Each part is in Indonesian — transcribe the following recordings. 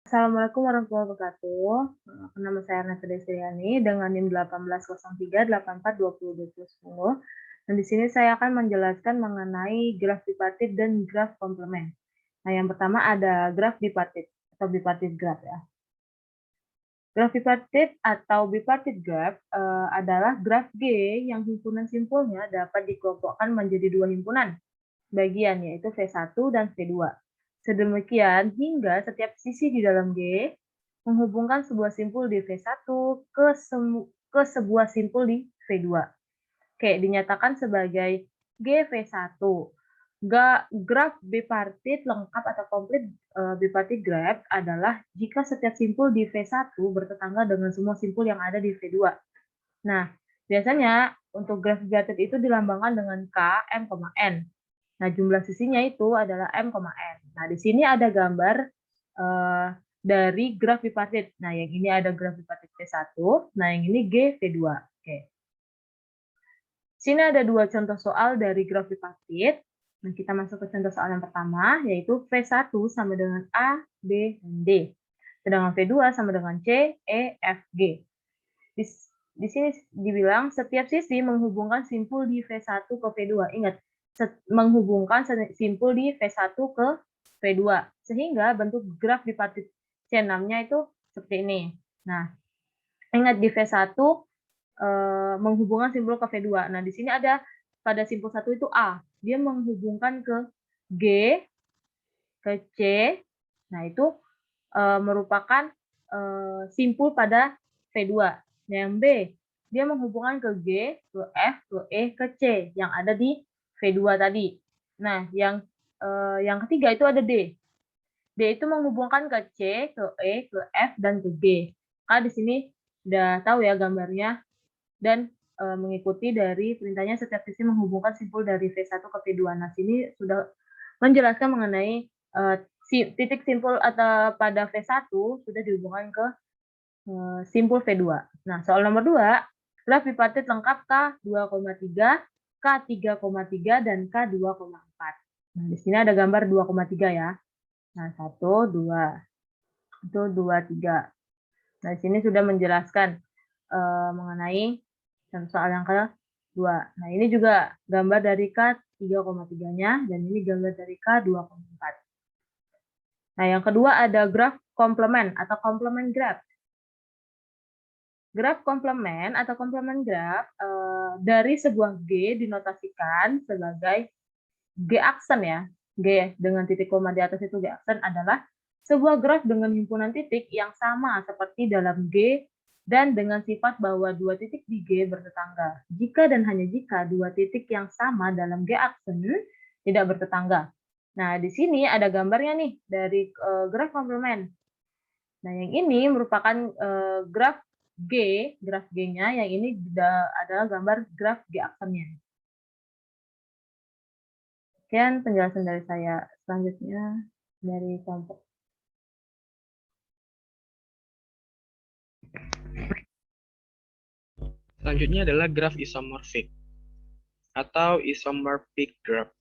Assalamualaikum warahmatullahi wabarakatuh. Nama saya Ernesta Desriani dengan NIM 1803842020. Dan di sini saya akan menjelaskan mengenai graf bipartit dan graf komplement. Nah, yang pertama ada graf bipartit atau bipartit graf ya. Graf bipartit atau bipartit graf adalah graf G yang himpunan simpulnya dapat dikelompokkan menjadi dua himpunan bagian, yaitu V1 dan V2. Sedemikian hingga setiap sisi di dalam G menghubungkan sebuah simpul di V1 ke sebuah simpul di V2. Oke, dinyatakan sebagai GV1. Graf bipartit lengkap atau komplit bipartit graf adalah jika setiap simpul di V1 bertetangga dengan semua simpul yang ada di V2. Nah, biasanya untuk graf bipartit itu dilambangkan dengan K, M, N. Nah, jumlah sisinya itu adalah M, N. Nah, di sini ada gambar dari graf bipartit. Nah, yang ini ada graf bipartit V1, nah yang ini G V2. Oke. Sini ada dua contoh soal dari graf bipartit. Nah, kita masuk ke contoh soal yang pertama, yaitu V1 sama dengan A, B, dan D. Sedangkan V2 sama dengan C, E, F, G. Di sini dibilang setiap sisi menghubungkan simpul di V1 ke V2. Ingat, menghubungkan simpul di V1 ke V2. Sehingga bentuk graf bipartit C6-nya itu seperti ini. Nah, ingat di V1 menghubungkan simpul ke V2. Nah, di sini ada pada simpul 1 itu A. Dia menghubungkan ke G, ke C. Nah, itu merupakan simpul pada V2. Yang B, dia menghubungkan ke G, ke F, ke E, ke C yang ada di V2 tadi. Nah, yang ketiga itu ada D. D itu menghubungkan ke C, ke E, ke F, dan ke G. Karena di sini udah tahu ya gambarnya dan mengikuti dari perintahnya setiap sisi menghubungkan simpul dari V1 ke V2. Nah, sini sudah menjelaskan mengenai titik simpul atau pada V1 sudah dihubungkan ke simpul V2. Nah, soal nomor 2, graf bipartit lengkap K2,3, K3,3, dan K2,4. Nah, di sini ada gambar 2,3 ya. Nah, 1, 2. Itu 2, 3. Nah, di sini sudah menjelaskan mengenai soal yang kedua. Nah, ini juga gambar dari K3,3-nya, dan ini gambar dari K2,4. Nah, yang kedua ada graf komplement atau komplement graf. Graf komplement atau komplement graf dari sebuah G dinotasikan sebagai G aksen ya. G dengan titik koma di atas itu G aksen adalah sebuah graf dengan himpunan titik yang sama seperti dalam G dan dengan sifat bahwa dua titik di G bertetangga. Jika dan hanya jika dua titik yang sama dalam G aksen tidak bertetangga. Nah, di sini ada gambarnya nih dari graf komplement. Nah, yang ini merupakan graf G-nya, yang ini adalah gambar graf G aksennya. Sekian penjelasan dari saya. Selanjutnya dari kelompok. Selanjutnya adalah graf isomorfik atau isomorphic graph.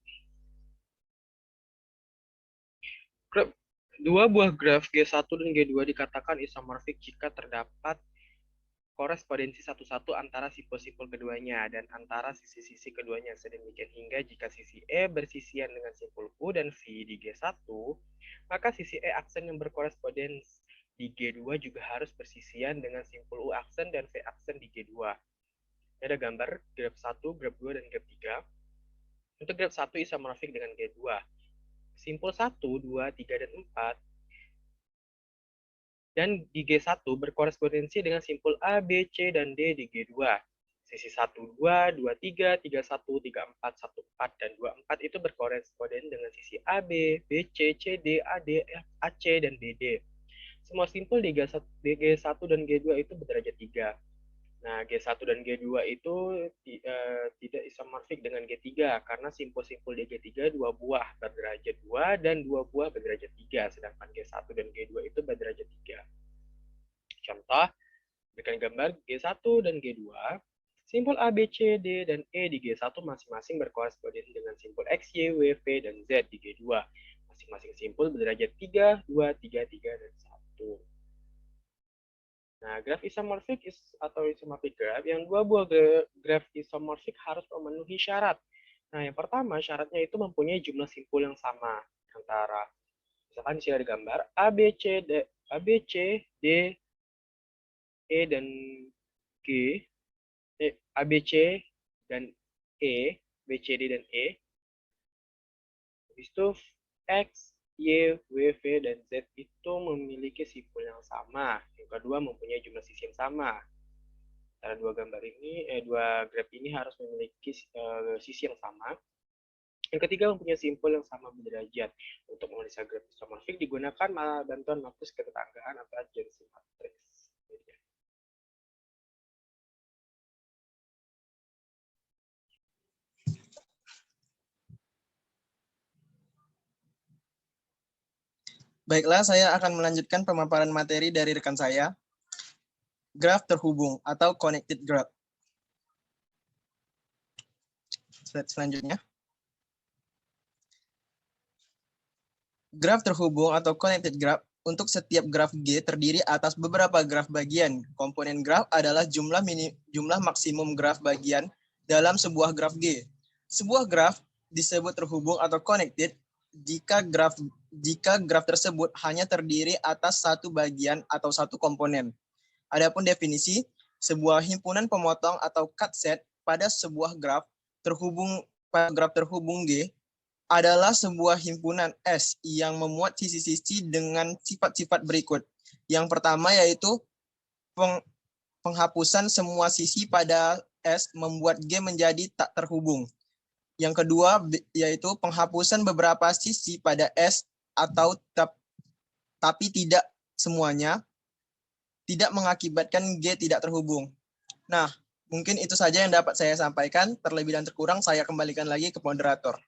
Dua buah graf G1 dan G2 dikatakan isomorfik jika terdapat korespondensi satu-satu antara simpul-simpul keduanya dan antara sisi-sisi keduanya. Sedemikian hingga jika sisi E bersisian dengan simpul U dan V di G1, maka sisi E aksen yang berkorespondensi di G2 juga harus bersisian dengan simpul U aksen dan V aksen di G2. Ini ada gambar graf 1, graf 2, dan graf 3. Untuk graf 1 isomorfik dengan G2. Simpul 1, 2, 3, dan 4 dan di G1 berkorespondensi dengan simpul A, B, C, dan D di G2. Sisi 1, 2, 2, 3, 3, 1, 3, 4, 1, 4, dan 2, 4 itu berkoresponden dengan sisi A, B, B, C, C, D, A, D, F, A, C, dan B, D. Semua simpul di G1 dan G2 itu berderajat 3. Nah, G1 dan G2 itu tidak isomorfik dengan G3 karena simpul-simpul di G3 dua buah berderajat 2 dan dua buah berderajat 3, sedangkan G1 dan G2 itu berderajat 3. Contoh, berikan gambar G1 dan G2. Simpul A, B, C, D, dan E di G1 masing-masing berkorespondensi dengan simpul X, Y, W, V, dan Z di G2. Masing-masing simpul berderajat 3, 2, 3, 3, dan 1. itu. Nah, graf isomorfik atau isomorphic graph, yang dua buah graf isomorfik harus memenuhi syarat. Nah, yang pertama syaratnya itu mempunyai jumlah simpul yang sama antara, misalkan di sini ada gambar A, B, C, D, E, dan G, A, B, C, dan E, B, C, D, dan E. Habis itu X, Y, W, V, dan Z itu memiliki simpul yang sama. Yang kedua mempunyai jumlah sisi yang sama. Antara dua gambar ini, dua graf ini harus memiliki sisi yang sama. Yang ketiga mempunyai simpul yang sama berderajat. Untuk menganalisa graf isomorfik digunakan bantuan matriks ketetanggaan atau adjacency matrix. Baiklah, saya akan melanjutkan pemaparan materi dari rekan saya. Graf terhubung atau connected graph. Slide selanjutnya. Graf terhubung atau connected graph untuk setiap graf G terdiri atas beberapa graf bagian. Komponen graf adalah jumlah maksimum graf bagian dalam sebuah graf G. Sebuah graf disebut terhubung atau connected jika graf tersebut hanya terdiri atas satu bagian atau satu komponen. Adapun definisi, sebuah himpunan pemotong atau cut set pada sebuah graf terhubung G adalah sebuah himpunan S yang memuat sisi-sisi dengan sifat-sifat berikut. Yang pertama yaitu penghapusan semua sisi pada S membuat G menjadi tak terhubung. Yang kedua yaitu penghapusan beberapa sisi pada S atau tapi tidak semuanya, tidak mengakibatkan G tidak terhubung. Nah, mungkin itu saja yang dapat saya sampaikan. Terlebih dan terkurang saya kembalikan lagi ke moderator.